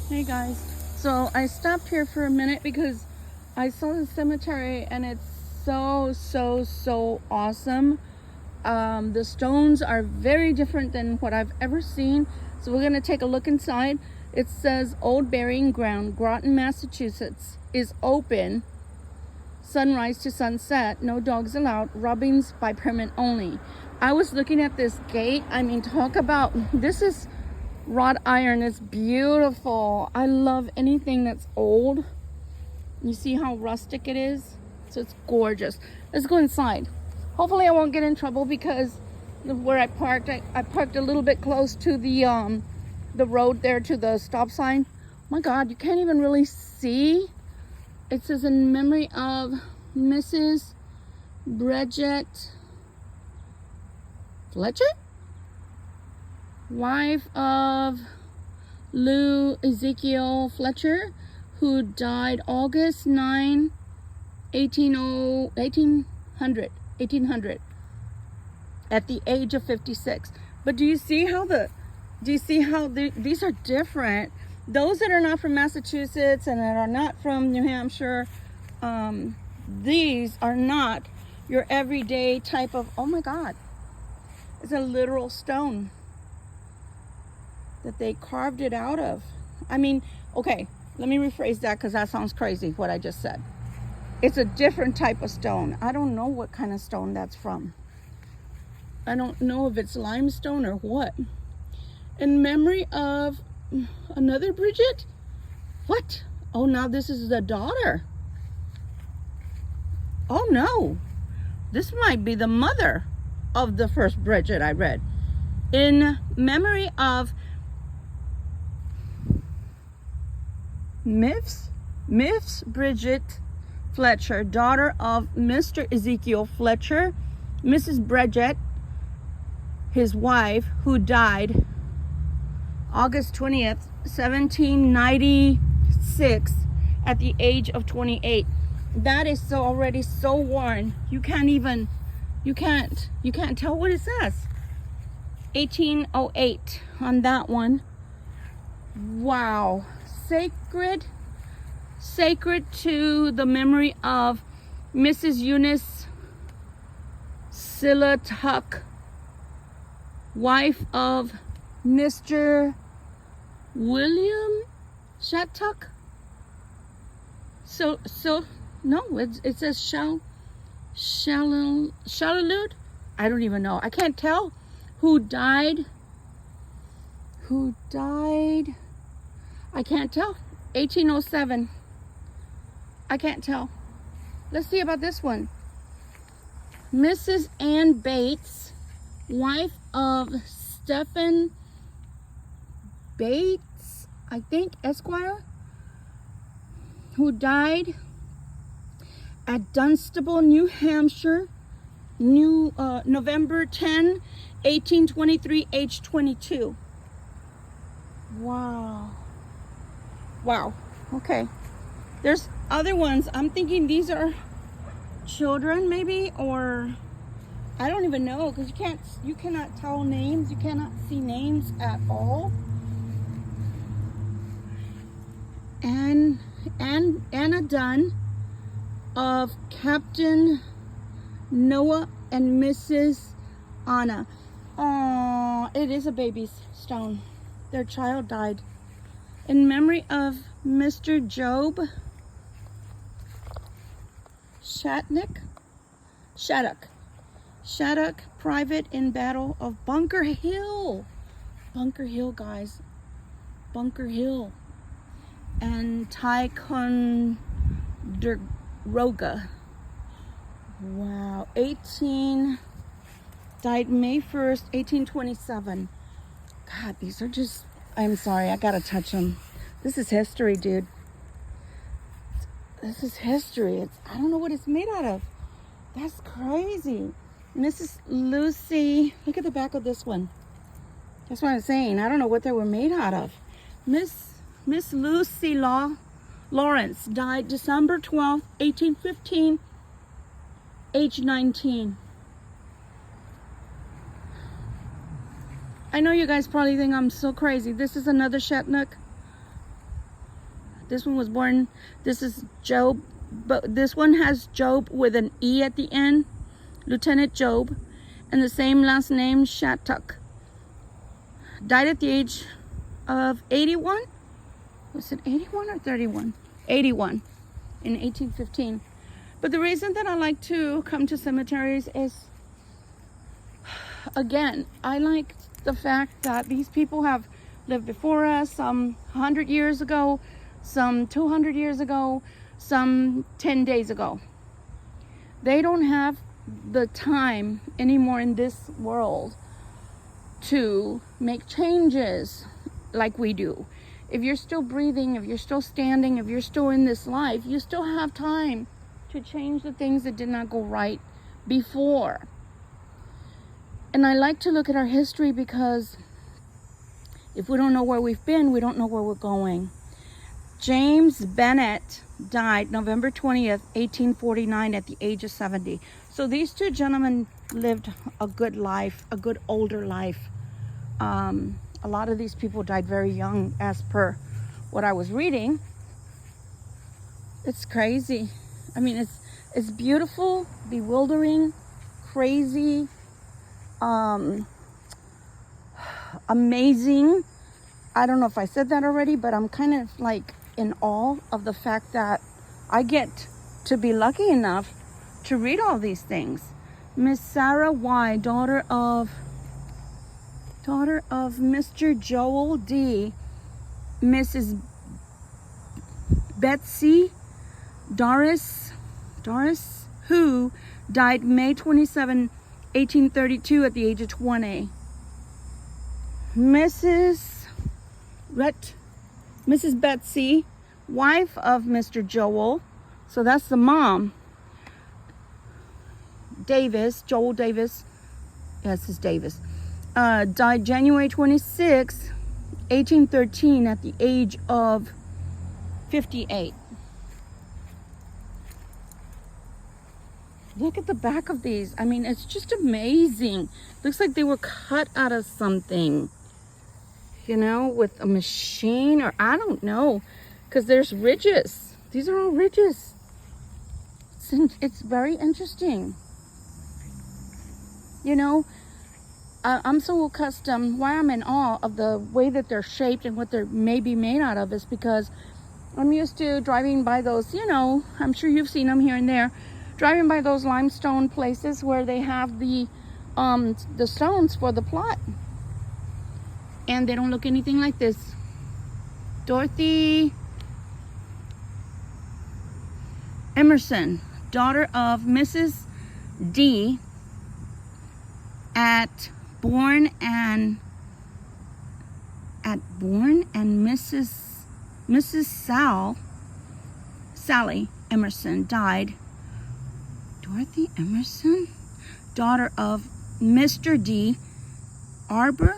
Hey guys, so I stopped here for a minute because I saw the cemetery and it's so awesome. The stones are very different than what I've ever seen, so we're gonna take a look inside. It says Old Burying Ground, Groton, Massachusetts is open sunrise to sunset, no dogs allowed, rubbings by permit only. I was looking at this gate. I mean, talk about, this is wrought iron. It's beautiful. I love anything that's old. You see how rustic it is? So it's gorgeous. Let's go inside. Hopefully I won't get in trouble because where I parked, I parked a little bit close to the road there, to the stop sign. My God, you can't even really see. It says in memory of Mrs. Bridget Fletcher, wife of Lou Ezekiel Fletcher, who died August 9, 1800 at the age of 56. But do you see how these are different? Those that are not from Massachusetts and that are not from New Hampshire, these are not your everyday type of, oh my God, it's a literal stone that they carved it out of. I mean, okay, let me rephrase that because that sounds crazy, what I just said. It's a different type of stone. I don't know what kind of stone that's from. I don't know if it's limestone or what. In memory of another Bridget? What? Oh, now this is the daughter. Oh no, this might be the mother of the first Bridget I read. In memory of Miss Bridget Fletcher, daughter of Mr. Ezekiel Fletcher, Mrs. Bridget, his wife, who died August 20th, 1796 at the age of 28. That is so already so worn. You can't tell what it says. 1808 on that one. Wow. Sacred to the memory of Mrs. Eunice Sillatuck, wife of Mr. William Shattuck. So no, it says Shalalude. I don't even know. I can't tell who died. I can't tell. 1807. I can't tell. Let's see about this one. Mrs. Ann Bates, wife of Stephen Bates, I think, Esquire, who died at Dunstable, New Hampshire, November 10, 1823, age 22. Wow. Okay. There's other ones. I'm thinking these are children maybe, or I don't even know, because you cannot tell names. You cannot see names at all. And Anna Dunn of Captain Noah and Mrs. Anna. Oh, it is a baby's stone. Their child died. In memory of Mr. Job Shattuck, private in Battle of Bunker Hill. Bunker Hill, guys. Bunker Hill. And Ticonderoga. Wow. Died May 1st, 1827. God, these are just, I'm sorry, I gotta touch them. This is history, dude. This is history. I don't know what it's made out of. That's crazy. Mrs. Lucy, look at the back of this one. That's what I'm saying. I don't know what they were made out of. Miss Lucy Lawrence died December 12th, 1815, age 19. I know you guys probably think I'm so crazy. This is another Shattuck. This one was born, this is Job, but this one has Job with an E at the end, Lieutenant Job, and the same last name, Shattuck. Died at the age of 81. Was it 81 or 31? 81 in 1815. But the reason that I like to come to cemeteries is, again, I like the fact that these people have lived before us, some 100 years ago, some 200 years ago, some 10 days ago. They don't have the time anymore in this world to make changes like we do. If you're still breathing, if you're still standing, if you're still in this life, you still have time to change the things that did not go right before. And I like to look at our history because if we don't know where we've been, we don't know where we're going. James Bennett died November 20th, 1849 at the age of 70. So these two gentlemen lived a good life, a good older life. A lot of these people died very young as per what I was reading. It's crazy. I mean, it's beautiful, bewildering, crazy, amazing. I don't know if I said that already, but I'm kind of like in awe of the fact that I get to be lucky enough to read all these things. Miss Sarah Y, daughter of Mr. Joel D, Mrs. Betsy Doris, who died May 27, 1832 at the age of 20. Mrs. Betsy, wife of Mr. Joel, so that's the mom, Davis, Joel Davis, yes, it's Davis, died January 26, 1813 at the age of 58. Look at the back of these. I mean, it's just amazing. Looks like they were cut out of something, you know, with a machine, or I don't know, because there's ridges. These are all ridges. It's very interesting. You know, I'm so accustomed, why I'm in awe of the way that they're shaped and what they're maybe made out of is because I'm used to driving by those, you know, I'm sure you've seen them here and there, driving by those limestone places where they have the stones for the plot. And they don't look anything like this. Dorothy Emerson, daughter of Mrs. D. at Born and Mrs. Sally Emerson died. Dorothy Emerson, daughter of Mr. D. Arbor,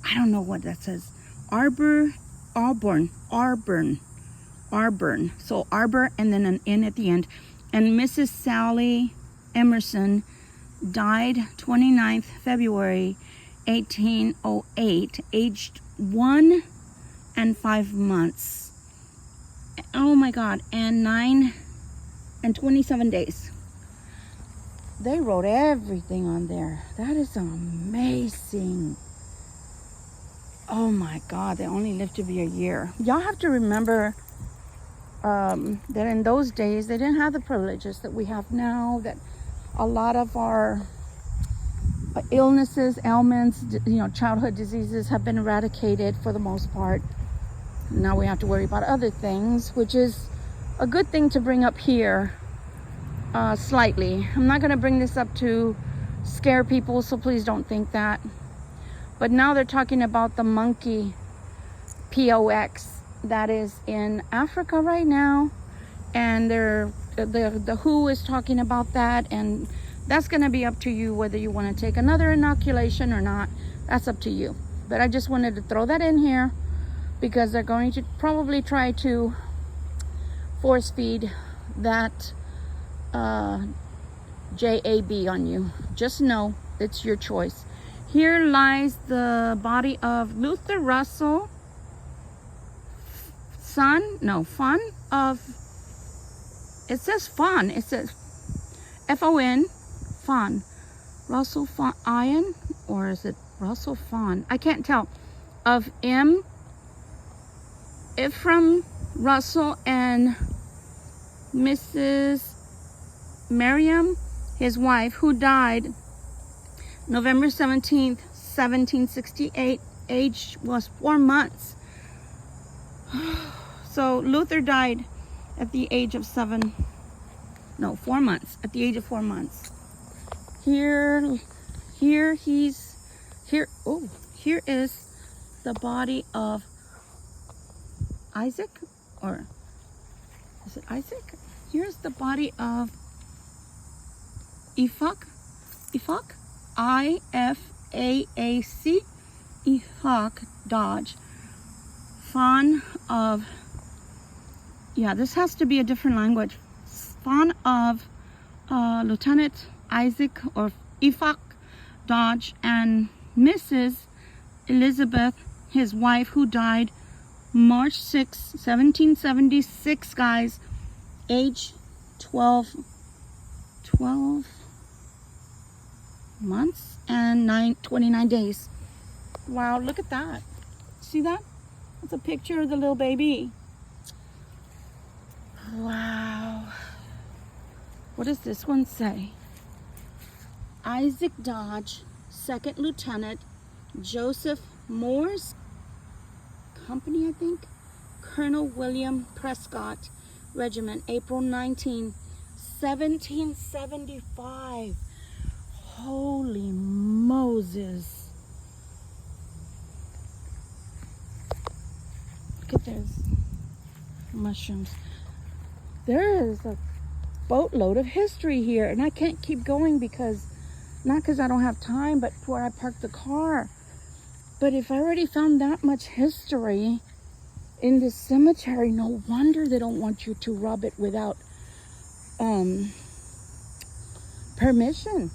I don't know what that says. Auburn. So Arbor and then an N at the end. And Mrs. Sally Emerson died 29th February 1808, aged 1 and 5 months. Oh my God, and 9 and 27 days. They wrote everything on there. That is amazing. Oh my God, they only lived to be a year. Y'all have to remember that in those days, they didn't have the privileges that we have now, that a lot of our illnesses, ailments, you know, childhood diseases have been eradicated for the most part. Now we have to worry about other things, which is a good thing to bring up here slightly. I'm not going to bring this up to scare people, so please don't think that. But now they're talking about the monkey POX that is in Africa right now, and the WHO is talking about that, and that's going to be up to you whether you want to take another inoculation or not. That's up to you. But I just wanted to throw that in here because they're going to probably try to force feed that JAB on you. Just know it's your choice. Here lies the body of Luther Russell Fun of, it says Fawn. It says F-O-N, Fawn. Russell Fawn, Ian, or is it Russell Fawn? I can't tell. Of Ephraim Russell and Mrs. Miriam, his wife, who died November 17th, 1768. Age was 4 months. So Luther died at the age of 4 months. At the age of 4 months. Here is the body of Isaac, or is it Isaac? Here's the body of Ifak, I-F-A-A-C, Ifak Dodge. Fawn of, yeah, this has to be a different language. Fawn of Lieutenant Isaac, or Ifak Dodge, and Mrs. Elizabeth, his wife, who died March 6, 1776, guys, age 12 months and 29 days. Wow, look at that. See that? That's a picture of the little baby. Wow. What does this one say? Isaac Dodge, 2nd Lieutenant, Joseph Moore's Company, I think. Colonel William Prescott Regiment, April 19, 1775. Holy Moses. Look at those mushrooms. There is a boatload of history here, and I can't keep going because, not because I don't have time, but where I parked the car. But if I already found that much history in this cemetery, no wonder they don't want you to rob it without permission,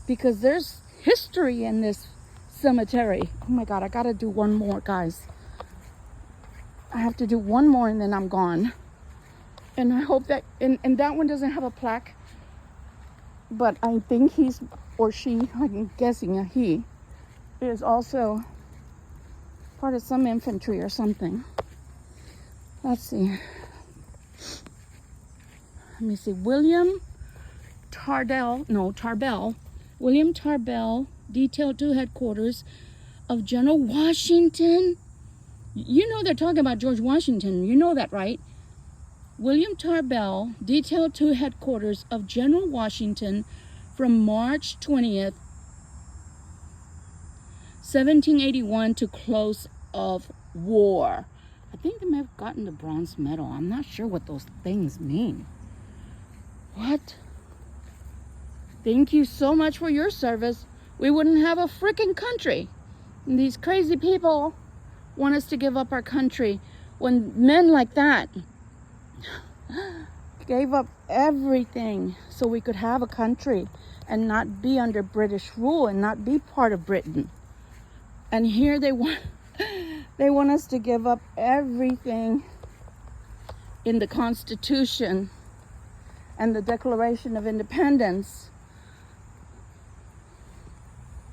because there's history in this cemetery. Oh my God, I gotta do one more, guys. I have to do one more and then I'm gone. And I hope that, and that one doesn't have a plaque, but I think he's, or she, I'm guessing a he, is also part of some infantry or something. Let's see. Let me see. Tarbell. William Tarbell, detailed to headquarters of General Washington. You know they're talking about George Washington. You know that, right? William Tarbell, detailed to headquarters of General Washington from March 20th, 1781 to close of war. I think they may have gotten the bronze medal. I'm not sure what those things mean. What? Thank you so much for your service. We wouldn't have a freaking country. And these crazy people want us to give up our country when men like that gave up everything so we could have a country and not be under British rule and not be part of Britain. And here they want us to give up everything in the Constitution and the Declaration of Independence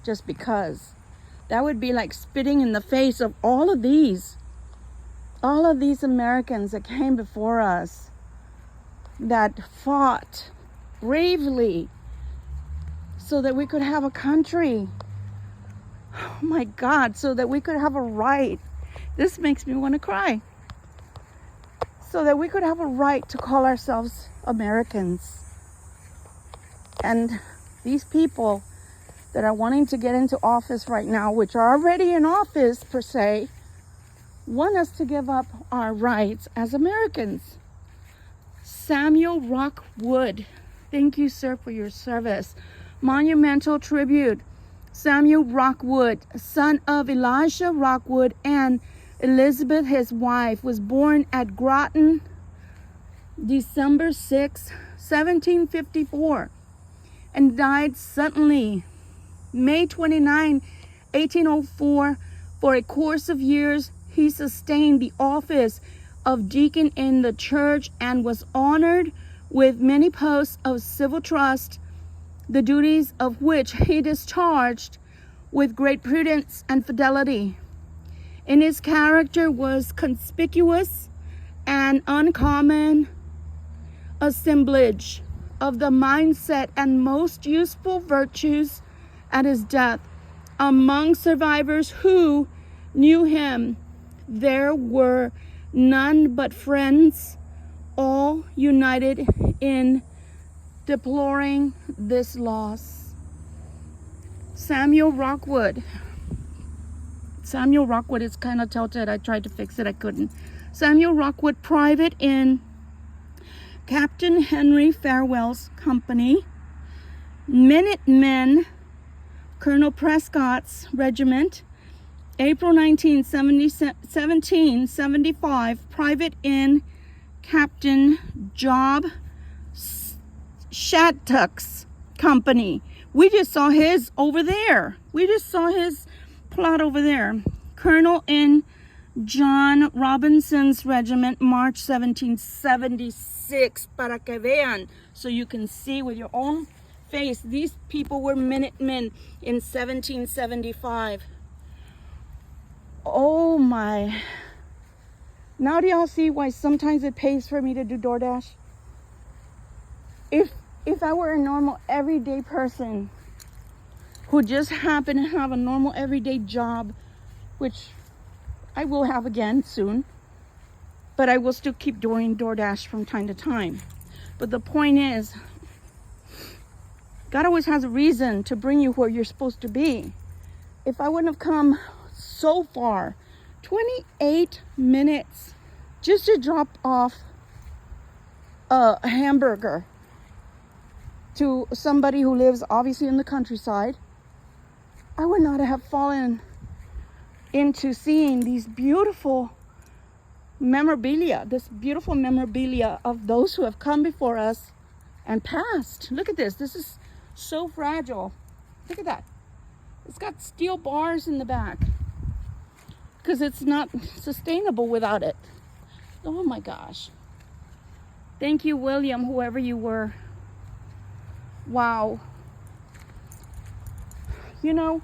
just because. That would be like spitting in the face of all of these Americans that came before us, that fought bravely so that we could have a country. Oh my God, so that we could have a right. This makes me want to cry. So that we could have a right to call ourselves Americans. And these people that are wanting to get into office right now, which are already in office per se, want us to give up our rights as Americans. Samuel Rockwood, thank you, sir, for your service. Monumental tribute. Samuel Rockwood, son of Elijah Rockwood and Elizabeth, his wife, was born at Groton, December 6, 1754, and died suddenly May 29, 1804. For a course of years, he sustained the office of deacon in the church and was honored with many posts of civil trust, the duties of which he discharged with great prudence and fidelity. In his character was conspicuous and uncommon assemblage of the mindset and most useful virtues. At his death, among survivors who knew him, there were none but friends, all united in deploring this loss. Samuel Rockwood. Samuel Rockwood is kind of tilted. I tried to fix it, I couldn't. Samuel Rockwood, private in Captain Henry Farwell's company, Minutemen, Colonel Prescott's regiment, April 19, 1775, private in Captain Job Shattuck's company. We just saw his over there. We just saw his plot over there. Colonel in John Robinson's regiment, March 1776, para que vean, so you can see with your own face. These people were Minutemen in 1775. Oh my. Now do y'all see why sometimes it pays for me to do DoorDash? If I were a normal everyday person who just happened to have a normal everyday job, which I will have again soon, but I will still keep doing DoorDash from time to time. But the point is, God always has a reason to bring you where you're supposed to be. If I wouldn't have come so far, 28 minutes just to drop off a hamburger to somebody who lives obviously in the countryside, I would not have fallen into seeing these beautiful memorabilia, this beautiful memorabilia of those who have come before us and passed. Look at this. This is so fragile. Look at that. It's got steel bars in the back because it's not sustainable without it. Oh my gosh. Thank you, William, whoever you were. Wow. You know,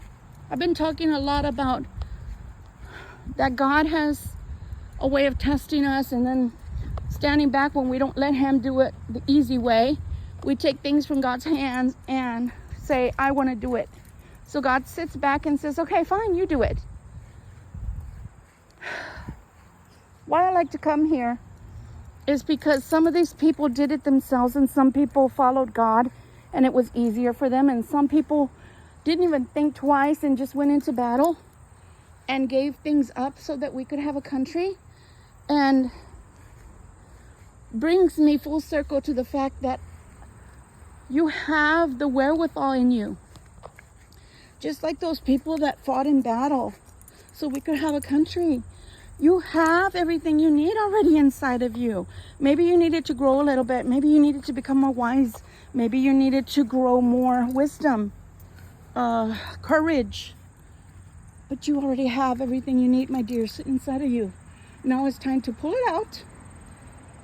I've been talking a lot about that God has a way of testing us and then standing back when we don't let him do it the easy way. We take things from God's hands and say, I want to do it. So God sits back and says, okay, fine, you do it. Why I like to come here is because some of these people did it themselves and some people followed God and it was easier for them, and some people didn't even think twice and just went into battle and gave things up so that we could have a country. And brings me full circle to the fact that you have the wherewithal in you, just like those people that fought in battle so we could have a country. You have everything you need already inside of you. Maybe you needed to grow a little bit. Maybe you needed to become more wise. Maybe you needed to grow more wisdom, courage. But you already have everything you need, my dear, inside of you. Now it's time to pull it out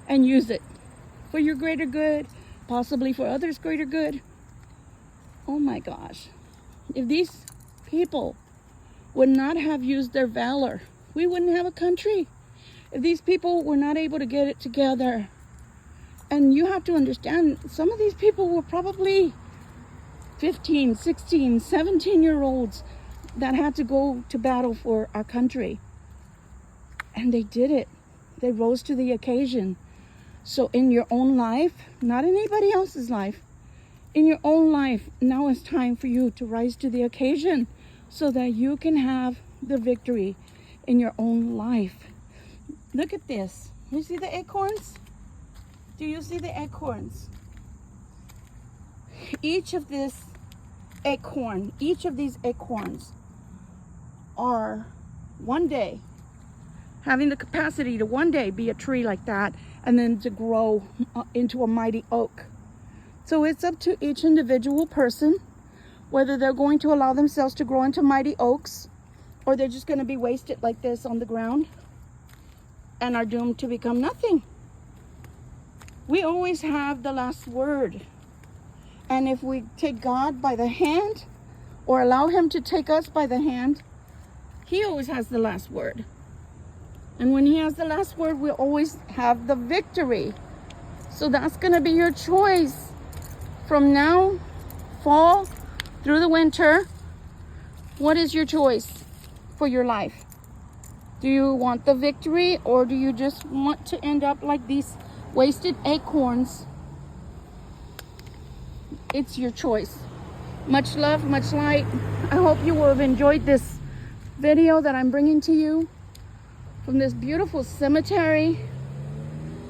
and use it for your greater good, possibly for others' greater good. Oh my gosh. If these people would not have used their valor, we wouldn't have a country. If these people were not able to get it together, and you have to understand, some of these people were probably 15, 16, 17-year-olds that had to go to battle for our country. And they did it. They rose to the occasion. So in your own life, not in anybody else's life, in your own life, now it's time for you to rise to the occasion so that you can have the victory in your own life. Look at this. You see the acorns? Do you see the acorns? Each of these acorns are one day having the capacity to one day be a tree like that and then to grow into a mighty oak. So it's up to each individual person whether they're going to allow themselves to grow into mighty oaks or they're just going to be wasted like this on the ground. and are doomed to become nothing. We always have the last word. And if we take God by the hand or allow him to take us by the hand, he always has the last word. And when he has the last word, we always have the victory. So that's going to be your choice from now, fall, through the winter. What is your choice for your life? Do you want the victory, or do you just want to end up like these wasted acorns? It's your choice. Much love, much light. I hope you will have enjoyed this video that I'm bringing to you from this beautiful cemetery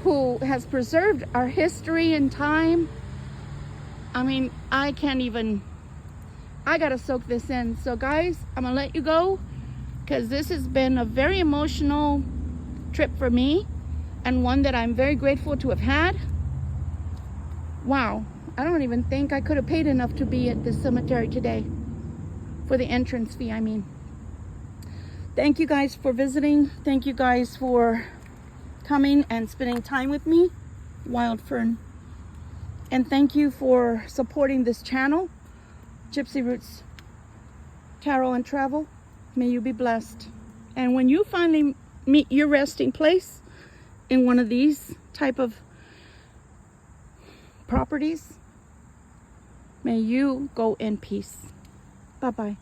who has preserved our history and time. I mean, I gotta soak this in. So guys, I'm gonna let you go because this has been a very emotional trip for me, and one that I'm very grateful to have had. Wow, I don't even think I could have paid enough to be at this cemetery today for the entrance fee, I mean. Thank you guys for visiting. Thank you guys for coming and spending time with me, Wild Fern. And thank you for supporting this channel, Gypsy Roots Tarot and Travel. May you be blessed. And when you finally meet your resting place in one of these type of properties, may you go in peace. Bye-bye.